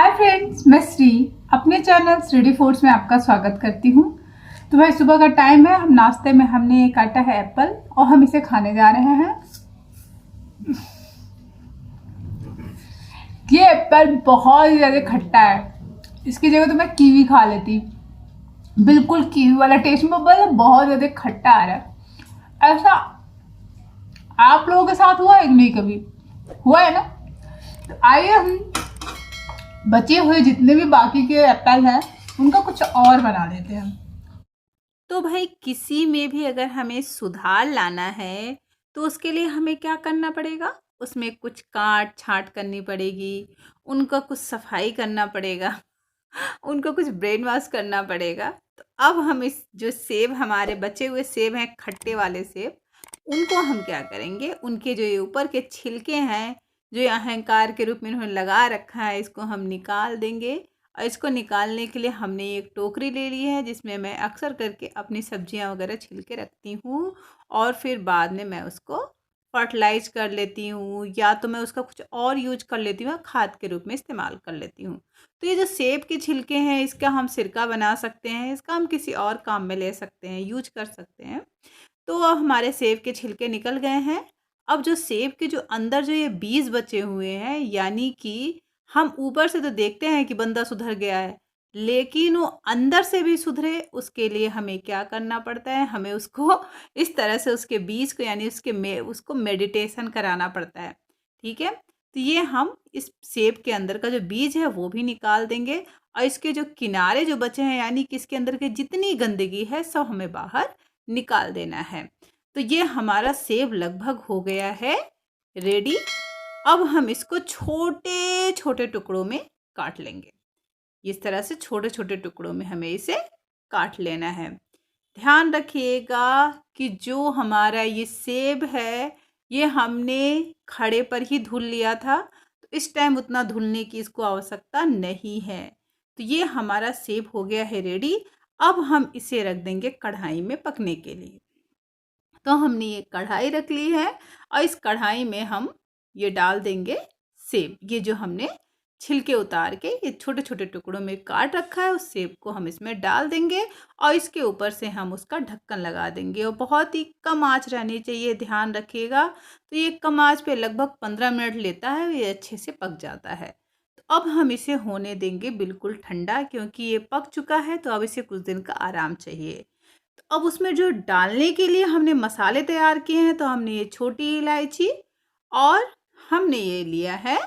Hi friends, मैं श्री अपने channel Shirdi foods में आपका स्वागत करती हूँ। तो भाई सुबह का टाइम है, हम नाश्ते में हमने काटा है एप्पल और हम इसे खाने जा रहे हैं। ये एप्पल बहुत ही ज़्यादा खट्टा है, इसकी जगह तो मैं कीवी खा लेती। बिल्कुल कीवी वाला टेस्ट में, बहुत ज़्यादा खट्टा आ रहा है। ऐसा आप लोगों के साथ हुआ है कि नहीं? कभी हुआ है ना? तो आइए हम बचे हुए जितने भी बाकी के एप्पल हैं उनका कुछ और बना लेते हैं। तो भाई किसी में भी अगर हमें सुधार लाना है तो उसके लिए हमें क्या करना पड़ेगा? उसमें कुछ काट छांट करनी पड़ेगी, उनका कुछ सफाई करना पड़ेगा, उनको कुछ ब्रेन वॉश करना पड़ेगा। तो अब हम इस जो सेब हमारे बचे हुए सेब हैं, खट्टे वाले सेब, उनको हम क्या करेंगे? उनके जो ये ऊपर के छिलके हैं, जो ये अहंकार के रूप में इन्होंने लगा रखा है, इसको हम निकाल देंगे। और इसको निकालने के लिए हमने एक टोकरी ले ली है जिसमें मैं अक्सर करके अपनी सब्जियां वगैरह छिल के रखती हूँ, और फिर बाद में मैं उसको फर्टिलाइज कर लेती हूँ, या तो मैं उसका कुछ और यूज कर लेती हूँ, खाद के रूप में इस्तेमाल कर लेती हूँ। तो ये जो सेब के छिलके हैं, इसका हम सिरका बना सकते हैं, इसका हम किसी और काम में ले सकते हैं, यूज कर सकते हैं। तो अब हमारे सेब के छिलके निकल गए हैं। अब जो सेब के जो अंदर जो ये बीज बचे हुए हैं, यानी कि हम ऊपर से तो देखते हैं कि बंदा सुधर गया है, लेकिन वो अंदर से भी सुधरे उसके लिए हमें क्या करना पड़ता है? हमें उसको इस तरह से उसके बीज को, यानी उसको मेडिटेशन कराना पड़ता है। ठीक है? तो ये हम इस सेब के अंदर का जो बीज है वो भी निकाल देंगे, और इसके जो किनारे जो बचे हैं, यानी कि इसके अंदर की जितनी गंदगी है सब हमें बाहर निकाल देना है। तो ये हमारा सेब लगभग हो गया है रेडी। अब हम इसको छोटे छोटे टुकड़ों में काट लेंगे। इस तरह से छोटे छोटे टुकड़ों में हमें इसे काट लेना है। ध्यान रखिएगा कि जो हमारा ये सेब है, ये हमने खड़े पर ही धुल लिया था, तो इस टाइम उतना धुलने की इसको आवश्यकता नहीं है। तो ये हमारा सेब हो गया है रेडी। अब हम इसे रख देंगे कढ़ाई में पकने के लिए। तो हमने ये कढ़ाई रख ली है, और इस कढ़ाई में हम ये डाल देंगे सेब। ये जो हमने छिलके उतार के ये छोटे छोटे टुकड़ों में काट रखा है, उस सेब को हम इसमें डाल देंगे, और इसके ऊपर से हम उसका ढक्कन लगा देंगे। और बहुत ही कम आंच रहनी चाहिए, ध्यान रखिएगा। तो ये कम आंच पे लगभग 15 मिनट लेता है, ये अच्छे से पक जाता है। तो अब हम इसे होने देंगे बिल्कुल ठंडा, क्योंकि ये पक चुका है, तो अब इसे कुछ दिन का आराम चाहिए। तो अब उसमें जो डालने के लिए हमने मसाले तैयार किए हैं, तो हमने ये छोटी इलायची, और हमने ये लिया है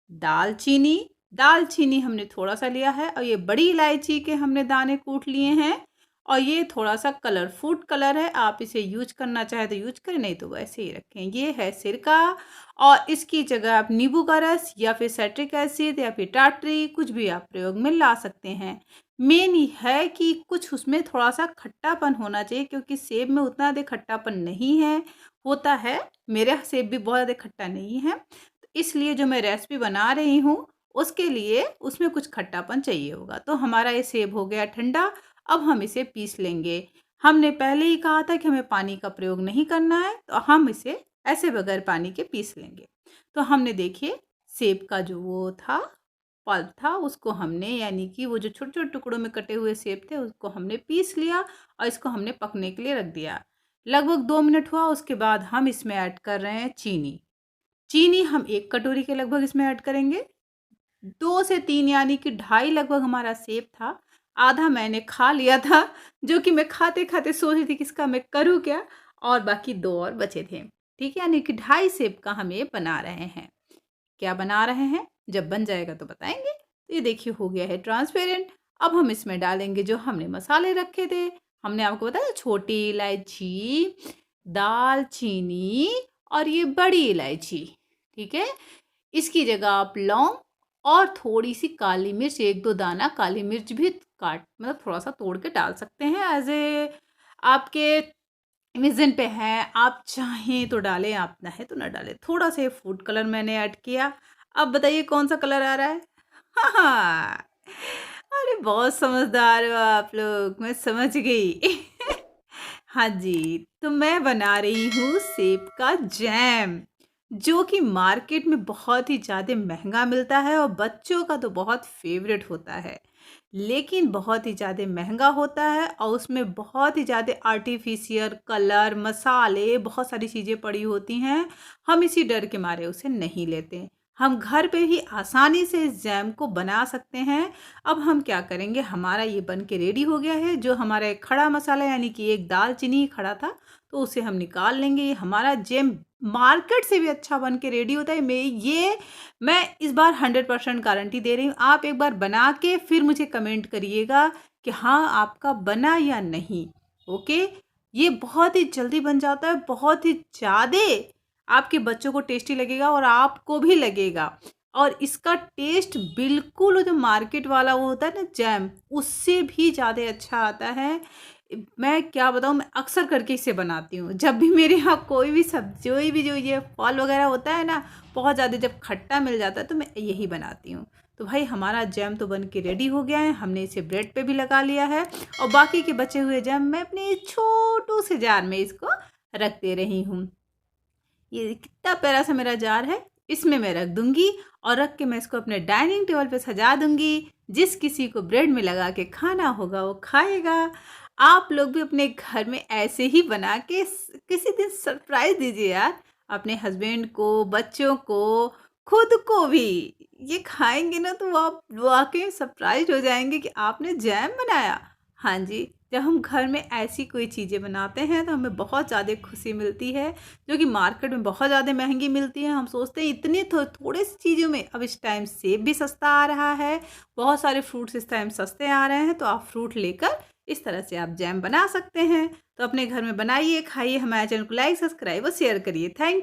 दालचीनी। दालचीनी हमने थोड़ा सा लिया है, और ये बड़ी इलायची के हमने दाने कूट लिए हैं। और ये थोड़ा सा कलर, फूड कलर है, आप इसे यूज करना चाहे तो यूज करें, नहीं तो वैसे ही रखें। ये है सिरका, और इसकी जगह आप नींबू का रस या फिर साइट्रिक एसिड या फिर टाटरी, कुछ भी आप प्रयोग में ला सकते हैं। मेन ये है कि कुछ उसमें थोड़ा-सा खट्टापन होना चाहिए, क्योंकि सेब में उतना ज़्यादा खट्टापन नहीं है, होता है, मेरा सेब भी बहुत ज़्यादा खट्टा नहीं है। तो इसलिए जो मैं रेसिपी बना रही हूँ, उसके लिए उसमें कुछ खट्टापन चाहिए होगा। तो हमारा ये सेब हो गया ठंडा, अब हम इसे पीस लेंगे। हमने पहले ही कहा था कि हमें पानी का प्रयोग नहीं करना है, तो हम इसे ऐसे बगैर पानी के पीस लेंगे। तो हमने देखिए सेब का जो वो था, पल्प था, उसको हमने, यानी कि वो जो छोटे-छोटे टुकड़ों में कटे हुए सेब थे, उसको हमने पीस लिया, और इसको हमने पकने के लिए रख दिया। लगभग 2 मिनट हुआ, उसके बाद हम इसमें ऐड कर रहे हैं चीनी। चीनी हम 1 कटोरी के लगभग इसमें ऐड करेंगे। 2 से 3, यानी कि ढाई लगभग हमारा सेब था। आधा मैंने खा लिया था, जो कि मैं खाते-खाते सोच रही थी कि इसका मैं करूँ क्या? और बाकी 2 और बचे थे। ठीक है? यानी कि ढाई सेब का हम ये बना रहे हैं। क्या बना रहे हैं? जब बन जाएगा तो बताएँगे। तो ये देखिए हो गया है ट्रांसपेरेंट। अब हम इसमें डालेंगे जो हमने मसाले रखे थे। हमने आपको बताया छोटी इलायची, दालचीनी, और ये बड़ी इलायची, ठीक है? इसकी जगह आप लौंग और थोड़ी-सी काली मिर्च, 1-2 दाना काली मिर्च भी काट, मतलब थोड़ा-सा तोड़ के डाल सकते हैं, ऐज़ ए आपके इमेजिन पे है, आप चाहें तो डालें, आप चाहें तो ना डालें। थोड़ा-सा ये फूड कलर मैंने ऐड किया। अब बताइए कौन-सा कलर आ रहा है? हाँ, हाँ। अरे बहुत समझदार हो आप लोग, मैं समझ गई। हाँ जी, तो मैं बना रही हूँ सेब का जैम, जो कि मार्केट में बहुत ही ज़्यादा महंगा मिलता है और बच्चों का तो बहुत फेवरेट होता है, लेकिन बहुत ही ज़्यादा महंगा होता है और उसमें बहुत ही ज़्यादा आर्टिफिशियल कलर, मसाले, बहुत सारी चीज़ें पड़ी होती हैं। हम इसी डर के मारे उसे नहीं लेते। हम घर पे ही आसानी से इस जैम को बना सकते हैं। अब हम क्या करेंगे, हमारा ये बन के रेडी हो गया है। जो हमारा एक खड़ा मसाला यानी कि एक दालचीनी ही खड़ा था, तो उसे हम निकाल लेंगे। ये हमारा जैम मार्केट से भी अच्छा बन के रेडी होता है। मैं इस बार 100% गारंटी दे रही हूँ। आप एक बार बना के फिर मुझे कमेंट करिएगा कि हाँ आपका बना या नहीं। ओके, ये बहुत ही जल्दी बन जाता है, बहुत ही ज़्यादा आपके बच्चों को टेस्टी लगेगा और आपको भी लगेगा। और इसका टेस्ट बिल्कुल जो मार्केट वाला वो होता है ना जैम, उससे भी ज़्यादा अच्छा आता है। मैं क्या बताऊँ, मैं अक्सर करके इसे बनाती हूँ। जब भी मेरे यहाँ कोई भी सब्ज़ी, कोई भी जो ये फल वगैरह होता है ना, बहुत ज़्यादा जब खट्टा मिल जाता है तो मैं यही बनाती हूँ। तो भाई हमारा जैम तो बन के रेडी हो गया है। हमने इसे ब्रेड पे भी लगा लिया है और बाकी के बचे हुए जैम मैं अपने छोटू से जार में इसको रख दे रही हूँ। ये कितना प्यारा सा मेरा जार है, इसमें मैं रख दूंगी और रख के मैं इसको अपने डाइनिंग टेबल पे सजा दूंगी। जिस किसी को ब्रेड में लगा के खाना होगा वो खाएगा। आप लोग भी अपने घर में ऐसे ही बना के किसी दिन सरप्राइज दीजिए यार, अपने हस्बैंड को, बच्चों को, खुद को भी। ये खाएंगे ना तो आप वाकई सरप्राइज हो जाएंगे कि आपने जैम बनाया। हाँ जी, जब हम घर में ऐसी कोई चीज़ें बनाते हैं तो हमें बहुत ज़्यादा खुशी मिलती है, जो कि मार्केट में बहुत ज़्यादा महंगी मिलती है। हम सोचते हैं इतने थोड़े सी चीज़ों में। अब इस टाइम सेब भी सस्ता आ रहा है, बहुत सारे फ्रूट्स इस टाइम सस्ते आ रहे हैं, तो आप फ्रूट लेकर इस तरह से आप जैम बना सकते हैं। तो अपने घर में बनाइए, खाइए। हमारे चैनल को लाइक, सब्सक्राइब और शेयर करिए। Thank you.